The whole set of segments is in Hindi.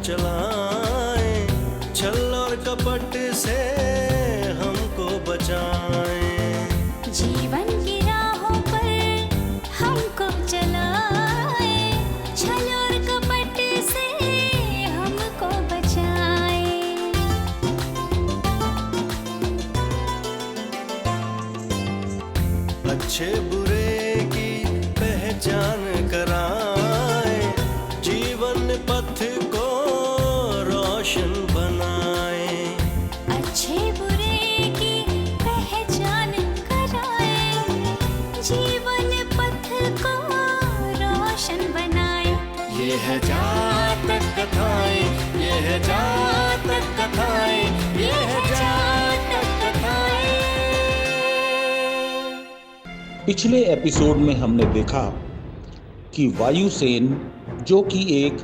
चलाएं, छल और कपट से हमको बचाएं। जीवन की राहों पर हमको चलाएं, छल और कपट से हमको बचाएं। अच्छे बुरे की पहचान कराएं, जीवन पथ को रोशन बनाएं। अच्छे बुरे की पहचान कराएं, जीवन पथ को रोशन बनाएं। ये है जातक कथाएं, ये है जातक कथाएं, ये है जातक कथाएं। पिछले एपिसोड में हमने देखा कि वायुसेन, जो कि एक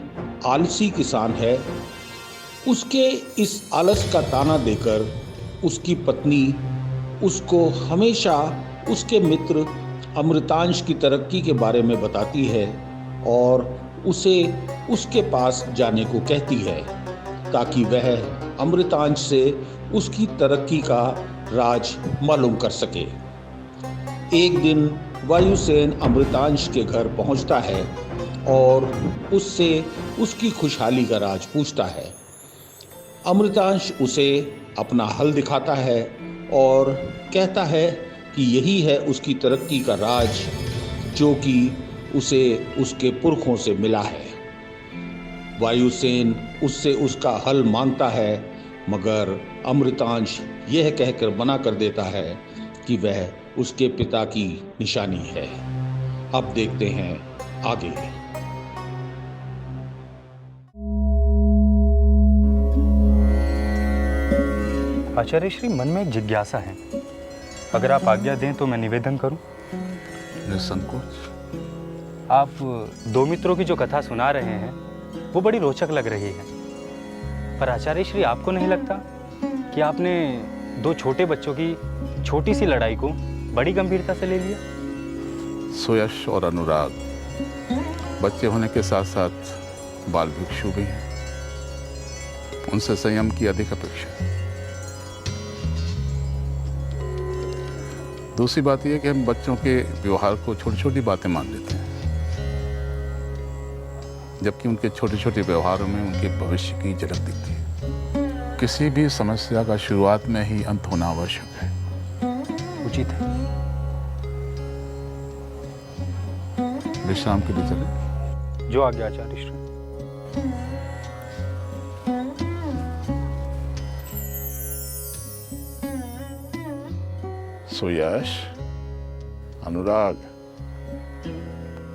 आलसी किसान है, उसके इस आलस का ताना देकर उसकी पत्नी उसको हमेशा उसके मित्र अमृतांश की तरक्की के बारे में बताती है और उसे उसके पास जाने को कहती है ताकि वह अमृतांश से उसकी तरक्की का राज मालूम कर सके। एक दिन वायुसेन अमृतांश के घर पहुंचता है और उससे उसकी खुशहाली का राज पूछता है। अमृतांश उसे अपना हल दिखाता है और कहता है कि यही है उसकी तरक्की का राज, जो कि उसे उसके पुरखों से मिला है। वायुसेन उससे उसका हल मांगता है, मगर अमृतांश यह कहकर मना कर देता है कि वह उसके पिता की निशानी है। अब देखते हैं आगे। आचार्य श्री, मन में एक जिज्ञासा है, अगर आप आज्ञा दें तो मैं निवेदन करूं। निसंकोच। आप दो मित्रों की जो कथा सुना रहे हैं वो बड़ी रोचक लग रही है, पर आचार्य श्री, आपको नहीं लगता कि आपने दो छोटे बच्चों की छोटी सी लड़ाई को बड़ी गंभीरता से ले लिया? सुयश और अनुराग बच्चे होने के साथ साथ बाल भिक्षु भी हैं, उनसे संयम की अधिक अपेक्षा है। दूसरी बात यह कि हम बच्चों के व्यवहार को छोटी छोटी बातें मान लेते हैं, जबकि उनके छोटे छोटे व्यवहारों में उनके भविष्य की झलक दिखती है। किसी भी समस्या का शुरुआत में ही अंत होना आवश्यक है। उचित है। विश्राम के लिए चले। जो आज्ञा आचार्य श्री। सुयश, अनुराग,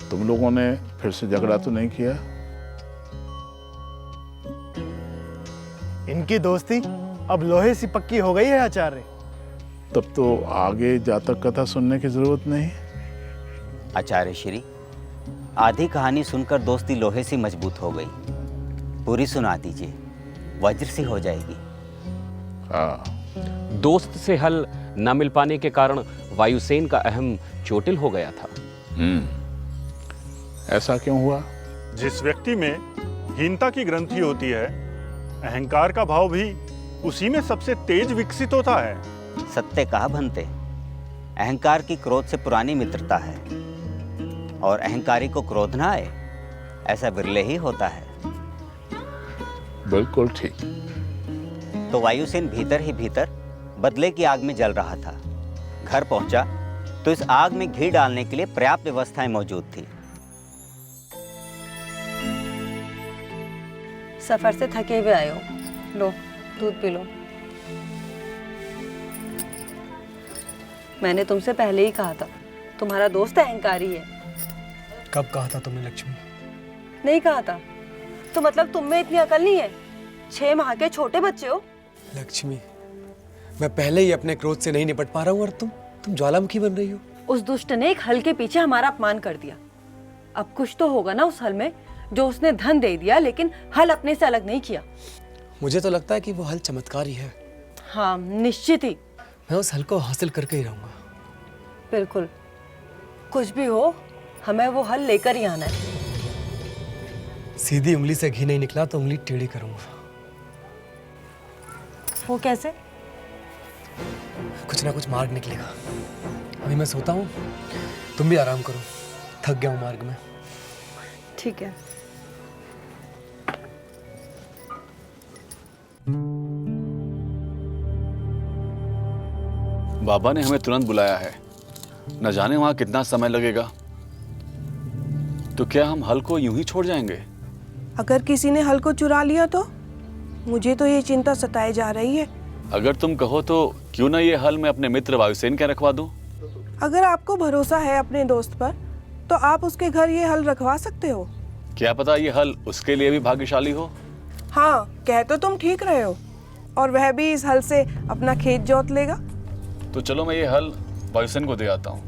तुम लोगों ने फिर से झगड़ा तो नहीं किया? इनकी दोस्ती अब लोहे सी पक्की हो गई है आचार्य। तब तो आगे जातक कथा सुनने की जरूरत नहीं। आचार्य श्री, आधी कहानी सुनकर दोस्ती लोहे सी मजबूत हो गई, पूरी सुना दीजिए, वज्र सी हो जाएगी। हाँ। दोस्त से हल न मिल पाने के कारण वायुसेन का अहम चोटिल हो गया था। ऐसा क्यों हुआ? जिस व्यक्ति में हीनता की ग्रंथि होती है, अहंकार का भाव भी उसी में सबसे तेज विकसित होता है। सत्य कहा भंते, अहंकार की क्रोध से पुरानी मित्रता है, और अहंकारी को क्रोध ना आए ऐसा बिरले ही होता है। बिल्कुल ठीक। तो वायुसेन भीतर ही भीतर बदले की आग में जल रहा था। घर पहुंचा तो इस आग में घी डालने के लिए पर्याप्त व्यवस्थाएं मौजूद थी। सफर से थके हुए आए हो, लो दूध पी लो। मैंने तुमसे पहले ही कहा था, तुम्हारा दोस्त अहंकारी है। कब कहा था तुमने लक्ष्मी? नहीं कहा था तो मतलब तुम में इतनी अकल नहीं है? 6 माह के छोटे बच्चे हो। लक्ष्मी, मैं पहले ही अपने क्रोध से नहीं निपट पा रहा हूँ और तुम ज्वालामुखी बन रही हो। उस दुष्ट ने एक हल के पीछे हमारा अपमान कर दिया। अब कुछ तो होगा ना उस हल में, जो उसने धन दे दिया लेकिन हल अपने से अलग नहीं किया। मुझे तो लगता है कि वो हल चमत्कारी है। हाँ निश्चित ही। मैं उस हल को हासिल करके ही रहूंगा। बिल्कुल, कुछ भी हो हमें वो हल लेकर ही आना है। सीधी उंगली से घी नहीं निकला तो उंगली टेढ़ी करूंगा। वो कैसे? कुछ ना कुछ मार्ग निकलेगा। अभी मैं सोता हूँ, तुम भी आराम करो, थक गया हूँ मार्ग में। ठीक है। बाबा ने हमें तुरंत बुलाया है, न जाने वहां कितना समय लगेगा। तो क्या हम हल को यूं ही छोड़ जाएंगे? अगर किसी ने हल को चुरा लिया तो? मुझे तो ये चिंता सताए जा रही है। अगर तुम कहो तो क्यों ना ये हल मैं अपने मित्र वायुसेन के रखवा दूं? अगर आपको भरोसा है अपने दोस्त पर तो आप उसके घर ये हल रखवा सकते हो। क्या पता ये हल उसके लिए भी भाग्यशाली हो। हाँ, कह तो तुम ठीक रहे हो, और वह भी इस हल से अपना खेत जोत लेगा। तो चलो मैं ये हल वायुसेन को दे आता हूं।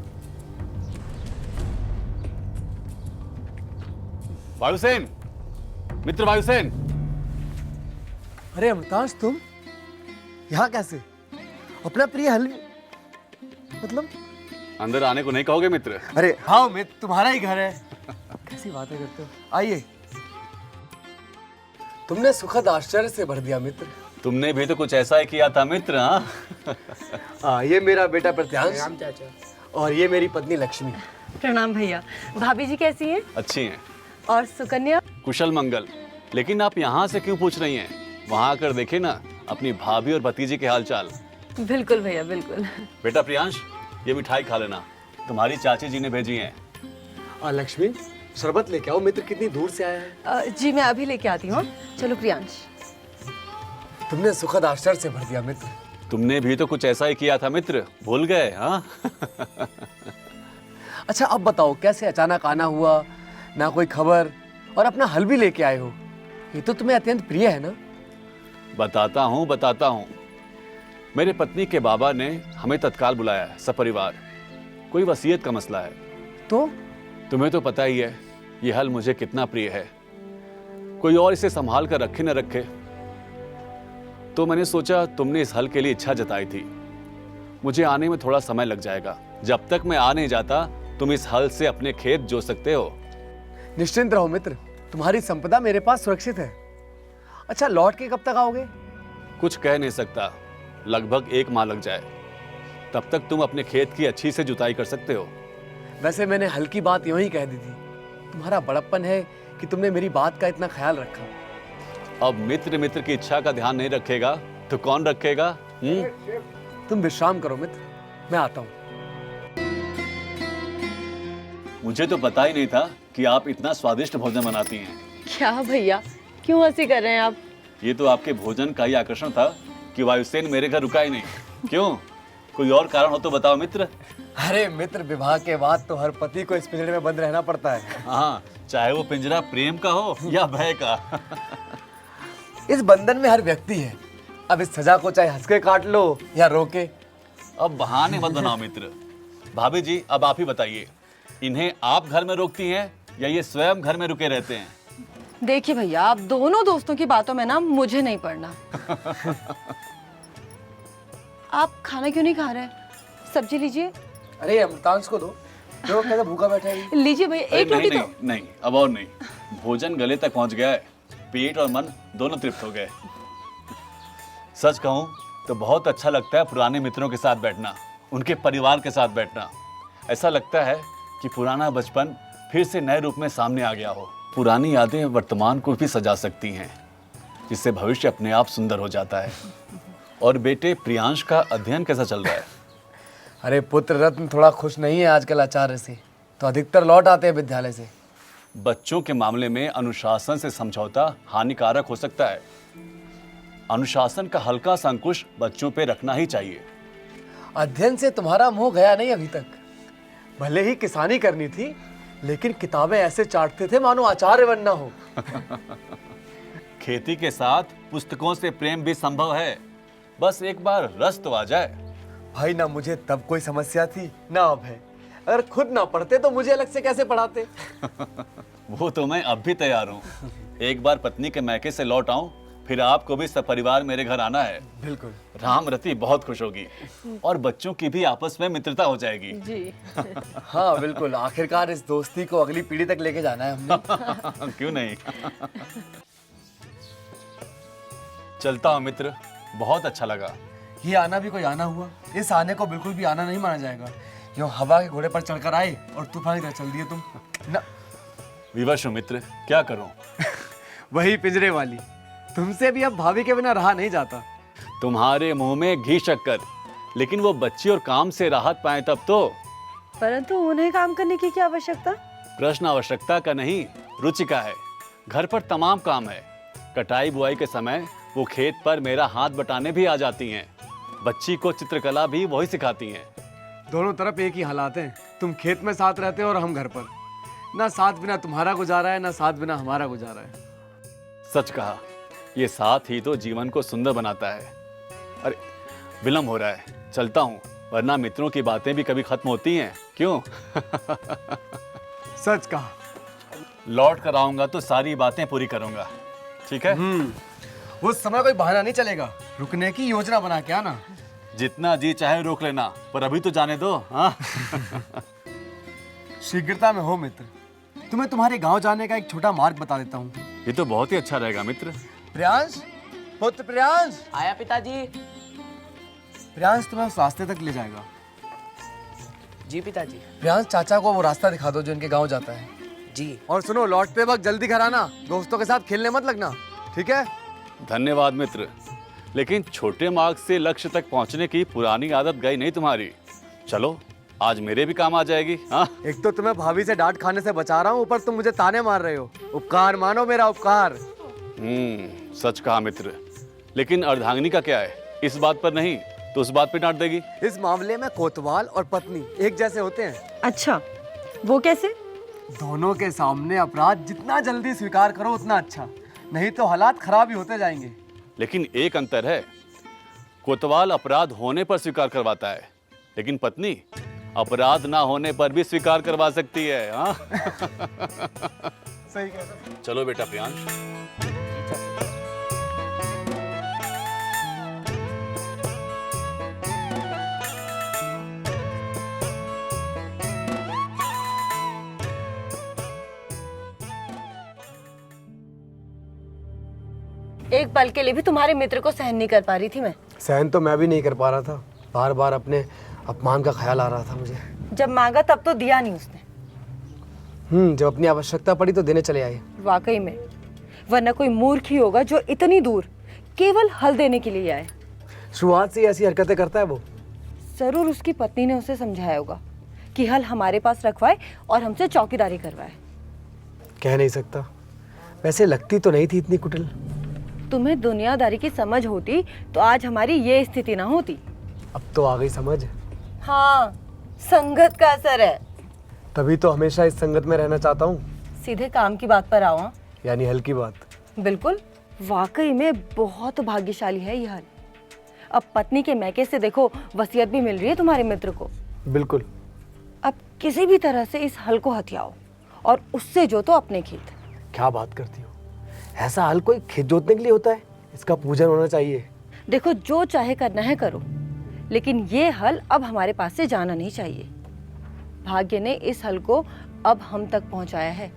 वायुसेन, मित्र वायुसेन। अरे अमृतांश, तुम यहाँ कैसे? अपना प्रिय हल मतलब? अंदर आने को नहीं कहोगे मित्र? अरे हाँ मित्र, तुम्हारा ही घर है। कैसी बातें करते हो, आइए। तुमने सुखद आश्चर्य से भर दिया मित्र। तुमने भी तो कुछ ऐसा ही किया था मित्र। हाँ, ये मेरा बेटा प्रत्यांश और ये मेरी पत्नी लक्ष्मी। प्रणाम भैया। भाभी जी कैसी हैं? अच्छी हैं। और सुकन्या? कुशल मंगल। लेकिन आप यहाँ से क्यों पूछ रही हैं? वहाँ आकर देखे ना अपनी भाभी और भतीजी के हालचाल। बिल्कुल भैया, बिल्कुल। बेटा प्रियांश, ये मिठाई खा लेना, तुम्हारी चाची जी ने भेजी है। लक्ष्मी, शरबत लेके आओ, मित्र कितनी दूर से आया है। जी मैं अभी लेके आती हूँ। चलो प्रियांश। तुमने सुखद आश्चर्य से भर दिया मित्र। तुमने भी तो कुछ ऐसा ही किया था मित्र, भूल गए? हाँ। अच्छा अब बताओ, कैसे अचानक आना हुआ, ना कोई खबर, और अपना हल भी लेके आए हो। ये तो तुम्हें अत्यंत प्रिय है ना? बताता हूँ। मेरे पत्नी के बाबा ने हमें तत्काल बुलाया है, सपरिवार। कोई वसीयत का मसला है। तो तुम्हें तो पता ही है ये हल मुझे कितना प्रिय है। कोई और इसे संभाल कर रखे न रखे, तो मैंने सोचा तुमने इस हल के लिए इच्छा जताई थी। मुझे आने में थोड़ा समय लग जाएगा। जब तक मैं आ नहीं जाता तुम इस हल से अपने खेत जोत सकते हो। निश्चिंत रहो मित्र, तुम्हारी संपदा मेरे पास सुरक्षित है। अच्छा, लौट के कब तक आओगे? कुछ कह नहीं सकता, लगभग 1 माह लग जाए। तब तक तुम अपने खेत की अच्छी से जुताई कर सकते हो। वैसे मैंने हल की बात यूं ही कह दी थी। तुम्हारा बड़प्पन है कि तुमने मेरी बात का इतना ख्याल रखा। अब मित्र की इच्छा का ध्यान नहीं रखेगा तो कौन रखेगा? तुम विश्राम करो मित्र, मैं आता हूँ। मुझे तो पता ही नहीं था कि आप इतना स्वादिष्ट भोजन बनाती हैं। क्या भैया, क्यों हंसी कर रहे हैं आप? ये तो आपके भोजन का ही आकर्षण था कि वायुसेन मेरे घर रुका ही नहीं। क्यों, कोई और कारण हो तो बताओ मित्र। अरे मित्र, विवाह के बाद तो हर पति को इस पिंजरे में बंद रहना पड़ता है। हाँ, चाहे वो पिंजरा प्रेम का हो या भय का। इस बंधन में हर व्यक्ति है। अब इस सजा को चाहे हंस के काट लो या रोके। अब बहाने मत बनाओ मित्र। भाभी जी, अब आप ही बताइए, इन्हें आप घर में रोकती हैं या ये स्वयं घर में रुके रहते हैं? देखिए भैया, आप दोनों दोस्तों की बातों में ना मुझे नहीं पड़ना। आप खाना क्यों नहीं खा रहे? सब्जी लीजिए। अरे अमृतांश को दो, जो कैसा भूखा बैठा है। लीजिए भैया, एक रोटी तो। नहीं, अब और नहीं। भोजन गले तक पहुंच गया है, पेट और मन दोनों तृप्त हो गए। सच कहूं तो बहुत अच्छा लगता है पुराने मित्रों के साथ बैठना, उनके परिवार के साथ बैठना। ऐसा लगता है कि पुराना बचपन फिर से नए रूप में सामने आ गया हो। पुरानी यादें वर्तमान को भी सजा सकती हैं, जिससे भविष्य अपने आप सुंदर हो जाता है। और बेटे प्रियांश का अध्ययन कैसा चल रहा है? अरे पुत्र रत्न थोड़ा खुश नहीं है आजकल आचार्य से, तो अधिकतर लौट आते हैं विद्यालय से। बच्चों के मामले में अनुशासन से समझौता हानिकारक हो सकता है। अनुशासन का हल्का सा अंकुश बच्चों पे रखना ही चाहिए। अध्ययन से तुम्हारा मुंह गया नहीं अभी तक। भले ही किसानी करनी थी, लेकिन किताबें ऐसे चाटते थे मानो आचार्य बनना हो। खेती के साथ पुस्तकों से प्रेम भी संभव है, बस एक बार रस तो आ जाए। भाई, ना मुझे तब कोई समस्या थी ना अब है। अगर खुद ना पढ़ते तो मुझे अलग से कैसे पढ़ाते? वो तो मैं अब भी तैयार हूँ। एक बार पत्नी के मैके से लौट आऊं फिर आपको भी सपरिवार मेरे घर आना है। बिल्कुल। राम रति बहुत खुश होगी और बच्चों की भी आपस में मित्रता हो जाएगी। जी। हाँ बिल्कुल, आखिरकार इस दोस्ती को अगली पीढ़ी तक लेके जाना है हमने। क्यों नहीं। चलता हूँ मित्र, बहुत अच्छा लगा। ये आना भी कोई आना हुआ? इस आने को बिल्कुल भी आना नहीं माना जाएगा। यूं हवा के घोड़े पर चढ़कर आए और तूफान की तरह चल दिए तुम ना। विवश हूँ मित्र, क्या करूँ। वही पिंजरे वाली, तुमसे भी अब भाभी के बिना रहा नहीं जाता। तुम्हारे मुंह में घी शक्कर, लेकिन वो बच्ची और काम से राहत पाए तब तो। परंतु उन्हें काम करने की क्या आवश्यकता? प्रश्न आवश्यकता का नहीं, रुचि का है। घर पर तमाम काम है। कटाई बुआई के समय वो खेत पर मेरा हाथ बटाने भी आ जाती हैं। बच्ची को चित्रकला भी वही सिखाती हैं। दोनों तरफ एक ही हालात हैं। तुम खेत में साथ रहते हो और हम घर पर। ना साथ बिना तुम्हारा गुजारा है, ना साथ बिना हमारा गुजारा है। सच कहा, ये साथ ही तो जीवन को सुंदर बनाता है। अरे विलम्ब हो रहा है, चलता हूँ, वरना मित्रों की बातें भी कभी खत्म होती हैं। क्यों? सच कहा। लौट कर आऊंगा तो सारी बातें पूरी करूंगा, ठीक है? उस समय कोई बहाना नहीं चलेगा। रुकने की योजना बना के आना। जितना जी चाहे रोक लेना, पर अभी तो जाने दो। हाँ। शीघ्रता में हो मित्र। तुम्हें तुम्हारे गांव जाने का एक छोटा मार्ग बता देता हूँ। ये तो बहुत ही अच्छा रहेगा मित्र। प्रियांश, पुत्र प्रियांश। आया पिताजी। प्रियांश तुम्हें उस रास्ते तक ले जाएगा। जी पिताजी। प्रियांश, चाचा को वो रास्ता दिखा दो जो इनके गांव जाता है। जी। और सुनो, लौटते वक्त जल्दी घर आना। दोस्तों के साथ खेलने मत लगना, ठीक है? धन्यवाद मित्र, लेकिन छोटे मार्ग से लक्ष्य तक पहुंचने की पुरानी आदत गई नहीं तुम्हारी। चलो, आज मेरे भी काम आ जाएगी। हाँ? एक तो तुम्हें भाभी से डांट खाने से बचा रहा हूँ, ऊपर तुम मुझे ताने मार रहे हो। उपकार मानो मेरा, उपकार। सच कहा मित्र, लेकिन अर्धांगिनी का क्या है? इस बात पर नहीं तो उस बात पर डांट देगी। इस मामले में कोतवाल और पत्नी एक जैसे होते हैं। अच्छा, वो कैसे? दोनों के सामने अपराध जितना जल्दी स्वीकार करो उतना अच्छा, नहीं तो हालात खराब ही होते जाएंगे। लेकिन एक अंतर है, कोतवाल अपराध होने पर स्वीकार करवाता है, लेकिन पत्नी अपराध ना होने पर भी स्वीकार करवा सकती है। हाँ? सही कह रहे हो। चलो बेटा प्रियांश। एक पल के लिए भी तुम्हारे मित्र को सहन नहीं कर पा रही थी मैं। सहन तो मैं भी नहीं कर पा रहा था। बार बार अपने अपमान का ख्याल आ रहा था मुझे। जब मांगा तब तो दिया नहीं उसने। जब अपनी आवश्यकता पड़ी तो देने चले आए। वाकई में, वरना कोई मूर्ख ही होगा जो इतनी दूर केवल हल देने के लिए आए। शुरुआत से ऐसी हरकतें करता है वो। जरूर उसकी पत्नी ने उसे समझाया होगा कि हल हमारे पास रखवाए और हमसे चौकीदारी करवाए। कह नहीं सकता, वैसे लगती तो नहीं थी इतनी कुटिल। तुम्हें दुनियादारी की समझ होती तो आज हमारी ये स्थिति ना होती। अब तो आ गई समझ। हाँ, संगत का असर है। तभी तो हमेशा इस संगत में रहना चाहता हूँ। सीधे काम की बात पर आओ। यानी हल की बात। बिल्कुल, वाकई में बहुत भाग्यशाली है ये हल। अब पत्नी के मैके से देखो, वसीयत भी मिल रही है तुम्हारे मित्र को। बिल्कुल। अब किसी भी तरह से इस हल को हथियाओ और उससे जोतो अपने खेत। क्या बात करती हो? ऐसा हल कोई खेत जोतने के लिए होता है? इसका पूजन होना चाहिए। देखो, जो चाहे करना है करो, लेकिन ये हल अब हमारे पास से जाना नहीं चाहिए। भाग्य ने इस हल को अब हम तक पहुंचाया है।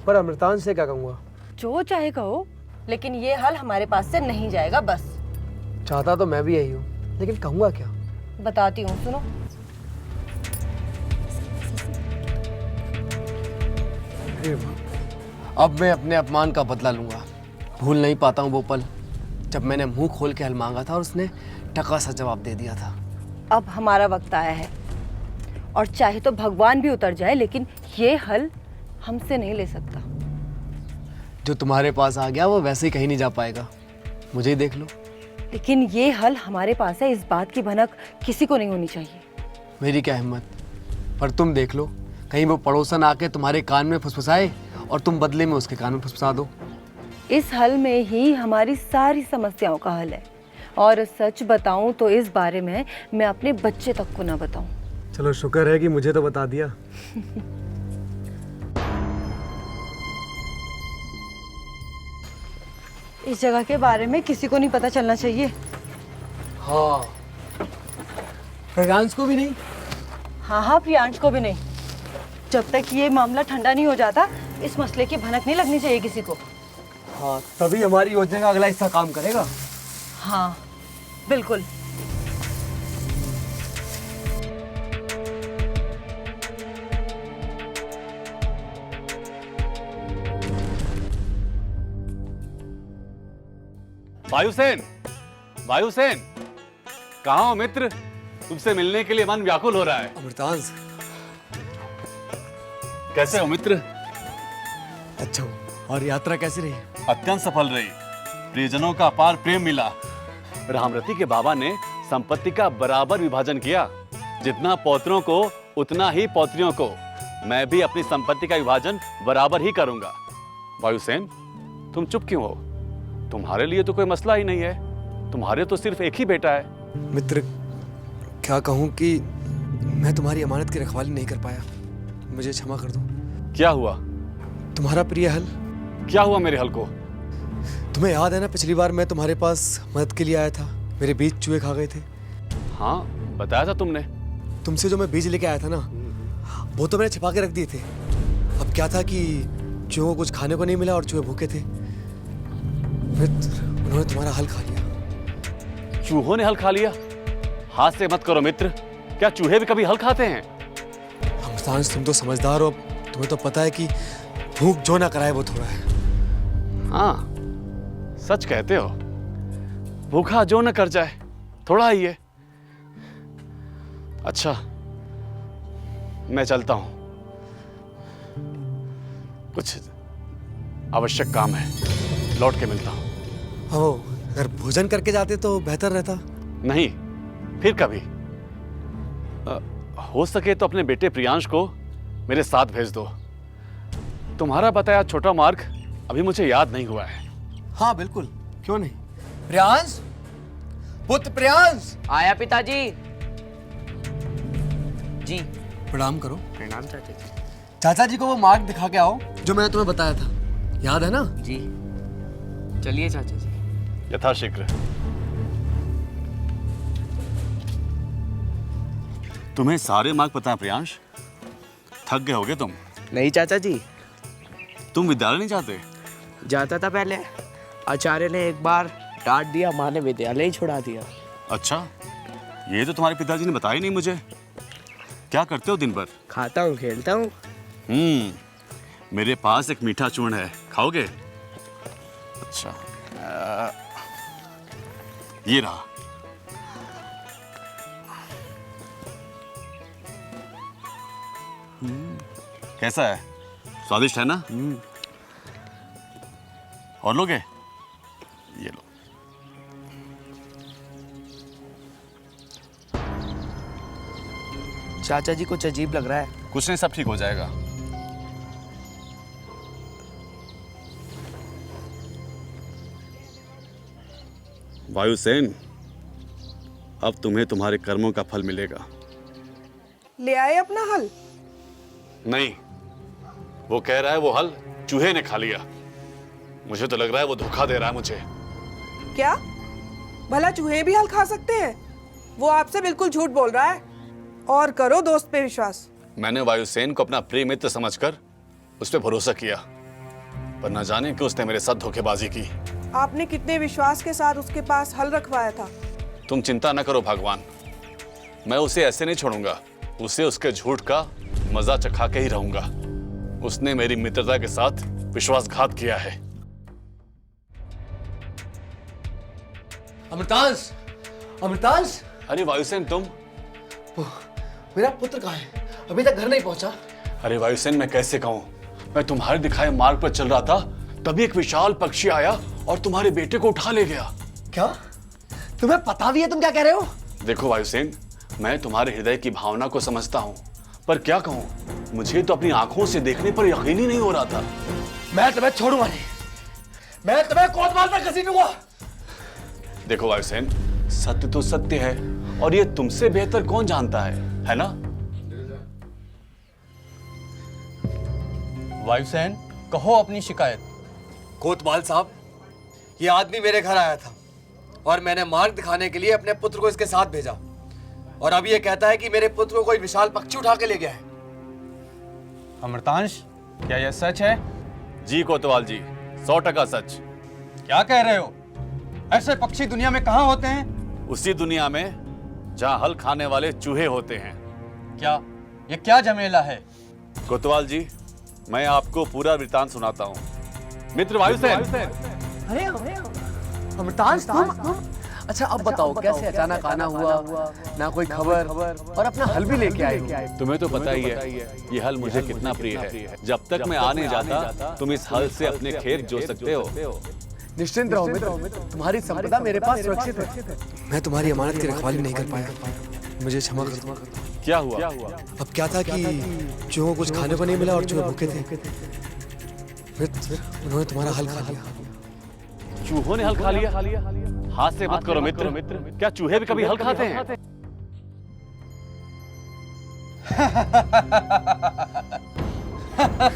पर अमृतांश से क्या कहूँगा? जो चाहे कहो, लेकिन ये हल हमारे पास से नहीं जाएगा। बस चाहता तो मैं भी यही हूँ, लेकिन कहूँगा क्या? बताती हूँ, सुनो। अब मैं अपने अपमान का बदला लूंगा। भूल नहीं पाता हूँ वो पल जब मैंने मुंह खोल के हल मांगा था और उसने टका सा जवाब दे दिया था। अब हमारा वक्त आया है और चाहे तो भगवान भी उतर जाए, लेकिन ये हल हमसे नहीं ले सकता। जो तुम्हारे पास आ गया वो वैसे ही कहीं नहीं जा पाएगा। मुझे ही देख लो। लेकिन ये हल हमारे पास है, इस बात की भनक किसी को नहीं होनी चाहिए। मेरी क्या हिम्मत। पर तुम देख लो, कहीं वो पड़ोसन आके तुम्हारे कान में फुसफुसाए और तुम बदले में उसके कान में फुसफुसा दो। इस हल में ही हमारी सारी समस्याओं का हल है। और सच बताऊं तो इस बारे में मैं अपने बच्चे तक को ना बताऊं। चलो, शुक्र है कि मुझे तो बता दिया। इस जगह के बारे में किसी को नहीं पता चलना चाहिए। हाँ, प्रियांश को भी नहीं। हाँ हाँ, प्रियांश को भी नहीं। जब तक ये मामला ठंडा नहीं हो जाता, इस मसले की भनक नहीं लगनी चाहिए किसी को। हाँ, तभी हमारी योजना का अगला हिस्सा काम करेगा। हाँ बिल्कुल। वायुसेन, वायुसेन, कहाँ हो मित्र? तुमसे मिलने के लिए मन व्याकुल हो रहा है। अमृतांश, कैसे हो मित्र? अच्छा हूँ। और यात्रा कैसी रही? अत्यंत सफल रही। प्रियजनों का अपार प्रेम मिला। रामरती के बाबा ने संपत्ति का बराबर विभाजन किया। जितना पौत्रों को उतना ही पौत्रियों को। मैं भी अपनी संपत्ति का विभाजन बराबर ही करूंगा। वायुसेन, तुम चुप क्यों हो? तुम्हारे लिए तो कोई मसला ही नहीं है। तुम्हारे तो सिर्फ एक ही बेटा है। मित्र, क्या कहूँ कि मैं तुम्हारी अमानत की रखवाली नहीं कर पाया। मुझे क्षमा कर दो। क्या हुआ? तुम्हारा प्रिय हल। क्या हुआ मेरे हल को? तुम्हें याद है ना, पिछली बार मैं तुम्हारे पास मदद के लिए आया था, मेरे बीज चूहे खा गए थे। हाँ, बताया था तुमने। तुमसे जो मैं बीज लेके आया था ना, वो तो मैंने छिपा के रख दिए थे। अब क्या था कि चूहों को कुछ खाने को नहीं मिला और चूहे भूखे थे। मित्र, उन्होंने तुम्हारा हल खा लिया। चूहों ने हल खा लिया? हाथ से मत करो मित्र। क्या चूहे भी कभी हल खाते हैं? अमृतांश, तुम तो समझदार हो। तुम्हें तो पता है कि भूख जो ना कराए वो थोड़ा है। हाँ, सच कहते हो। भूखा जो न कर जाए थोड़ा ही है। अच्छा, मैं चलता हूं। कुछ आवश्यक काम है, लौट के मिलता हूं। हो, अगर भोजन करके जाते तो बेहतर रहता। नहीं, फिर कभी। हो सके तो अपने बेटे प्रियांश को मेरे साथ भेज दो। तुम्हारा बताया छोटा मार्ग अभी मुझे याद नहीं हुआ है। हाँ बिल्कुल, क्यों नहीं। प्रियांश, पुत्र प्रियांश। आया पिताजी। जी। प्रणाम करो। प्रणाम चाचा जी। चाचा जी को वो मार्ग दिखा के आओ जो मैंने तुम्हें बताया था, याद है ना? जी। चलिए चाचा जी। यथाशीघ्र। तुम्हें सारे मार्ग पता है प्रियांश? थक गए होगे तुम। नहीं चाचा जी। तुम विद्यालय नहीं जाते? जाता था पहले, आचार्य ने एक बार डांट दिया, माँ ने विद्यालय ही छुड़ा दिया। अच्छा, ये तो तुम्हारे पिताजी ने बताया नहीं मुझे। क्या करते हो दिन भर? खाता हूँ, खेलता हूँ। मेरे पास एक मीठा चूर्ण है, खाओगे? अच्छा, ये रहा। कैसा है? स्वादिष्ट है ना? और लोगे? ये लो। चाचा जी कुछ अजीब लग रहा है। कुछ नहीं, सब ठीक हो जाएगा। वायुसेन, अब तुम्हें तुम्हारे कर्मों का फल मिलेगा। ले आए अपना हल? नहीं, वो कह रहा है वो हल चूहे ने खा लिया। मुझे तो लग रहा है वो धोखा दे रहा है मुझे। क्या? भला चूहे भी हल खा सकते हैं? वो आपसे बिल्कुल झूठ बोल रहा है। और करो दोस्त पे विश्वास। मैंने वायुसेन को अपना प्रिय मित्र समझकर उस पर भरोसा किया, पर न जाने कि उसने मेरे साथ धोखेबाजी की। आपने कितने विश्वास के साथ उसके पास हल रखवाया था। तुम चिंता न करो भगवान, मैं उसे ऐसे नहीं छोड़ूंगा। उसे उसके झूठ का मजा चखा के ही रहूंगा। उसने मेरी मित्रता के साथ विश्वासघात किया है। अमृतांश, अमृतांश। अरे वायुसेन, तुम? मेरा पुत्र कहाँ है? अभी तक घर नहीं पहुंचा। अरे वायुसेन, मैं कैसे कहूं? मैं तुम्हारे दिखाए मार्ग पर चल रहा था, तभी एक विशाल पक्षी आया और तुम्हारे बेटे को उठा ले गया। क्या? तुम्हें पता भी है तुम क्या कह रहे हो? देखो वायुसेन, मैं तुम्हारे हृदय की भावना को समझता हूँ, पर क्या कहूँ, मुझे तो अपनी आंखों से देखने पर यकीन ही नहीं हो रहा था। मैं तुम्हें छोड़ूंगा नहीं। मैं तुम्हें कोतवाल पर घसीटूंगा। देखो वायुसेन, सत्य तो सत्य है और ये तुमसे बेहतर कौन जानता है ना? वायुसेन, कहो अपनी शिकायत। कोतवाल साहब, ये आदमी मेरे घर आया था और मैंने मार्ग दिखाने के लिए अपने पुत्र को इसके साथ भेजा, और अब ये कहता है कि मेरे पुत्र को कोई विशाल पक्षी उठा के ले गया है। अमृतांश, क्या यह सच है? जी कोतवाल जी, 100% सच। क्या कह रहे हो? ऐसे पक्षी दुनिया में कहाँ होते हैं? उसी दुनिया में जहाँ हल खाने वाले चूहे होते हैं। क्या ये क्या झमेला है? कोतवाल जी, मैं आपको पूरा वृतांत सुनाता हूँ। मित्र वायुसेन। अरे अमृतांश, तुम? अच्छा अब बताओ, कैसे अचानक आना हुआ, ना कोई खबर, और अपना हल भी लेके आए। तुम्हें तो पता ही है ये हल मुझे कितना प्रिय है। जब तक मैं आ नहीं जाता तुम इस हल से अपने खेत जोत सकते हो। निश्चिंत रहो मित्र, तुम्हारी संपदा मेरे पास सुरक्षित है। मैं तुम्हारी अमानत की रखवाली नहीं कर पाया, मुझे क्षमा कर दो। क्या हुआ? अब क्या था कि चूहों को कुछ खाने को नहीं मिला और चूहे भूखे थे। मित्र, उन्होंने तुम्हारा हल खा लिया। चूहों ने हल खा लिया? हाथ से मत करो मित्र, क्या चूहे भी कभी हल खाते हैं?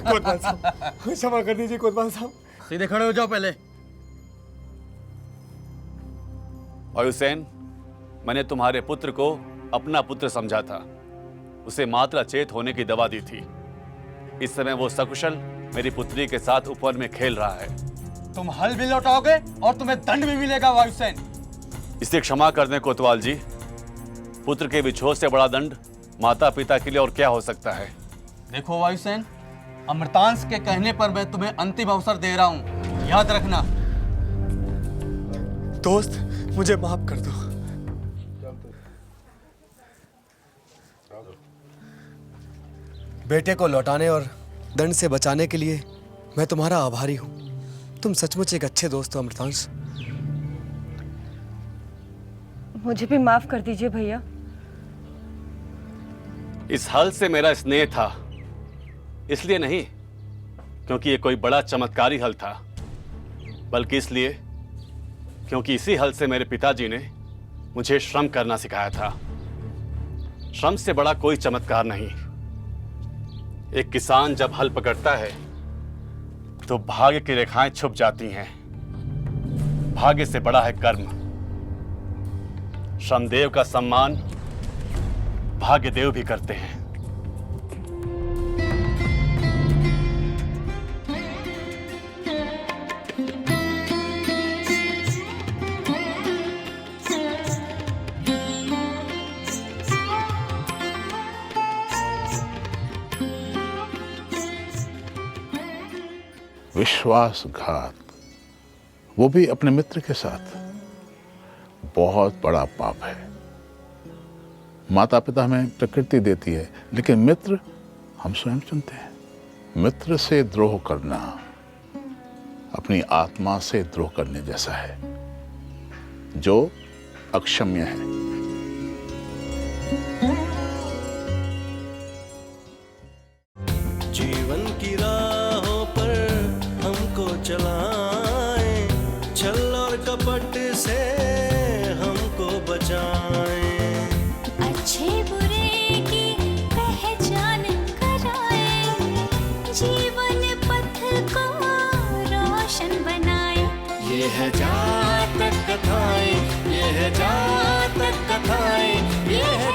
कोतवाल साहब, क्षमा कर दीजिए कोतवाल साहब। सीधे खड़े हो जाओ पहले। वायुसेन, मैंने तुम्हारे पुत्र को अपना पुत्र समझा था, उसे मात्र अचेत होने की दवा दी थी। इस समय वो सकुशल मेरी पुत्री के साथ उपवन में खेल रहा है। तुम हल भी लौटाओगे और तुम्हें दंड भी मिलेगा वायुसेन। इसे क्षमा कर दें कोतवाल जी, पुत्र के विछोह से बड़ा दंड माता पिता के लिए और क्या हो सकता है। देखो वायुसेन, अमृतांश के कहने पर मैं तुम्हें अंतिम अवसर दे रहा हूं, याद रखना। दोस्त, मुझे माफ कर दो। बेटे को लौटाने और दंड से बचाने के लिए मैं तुम्हारा आभारी हूं। तुम सचमुच एक अच्छे दोस्त हो अमृतांश। मुझे भी माफ कर दीजिए भैया। इस हल से मेरा स्नेह था, इसलिए नहीं क्योंकि ये कोई बड़ा चमत्कारी हल था, बल्कि इसलिए क्योंकि इसी हल से मेरे पिताजी ने मुझे श्रम करना सिखाया था। श्रम से बड़ा कोई चमत्कार नहीं। एक किसान जब हल पकड़ता है तो भाग्य की रेखाएं छुप जाती हैं। भाग्य से बड़ा है कर्म। श्रमदेव का सम्मान भाग्यदेव भी करते हैं। विश्वासघात, वो भी अपने मित्र के साथ, बहुत बड़ा पाप है। माता पिता हमें प्रकृति देती है, लेकिन मित्र हम स्वयं चुनते हैं। मित्र से द्रोह करना अपनी आत्मा से द्रोह करने जैसा है, जो अक्षम्य है। जीवन की राहों पर हमको चलाएं, छल और कपट से हमको बचाएं। अच्छे बुरे की पहचान कराए, जीवन पथ को रोशन बनाए। ये है जातक कथाएं, ये है जातक कथाएं, ये है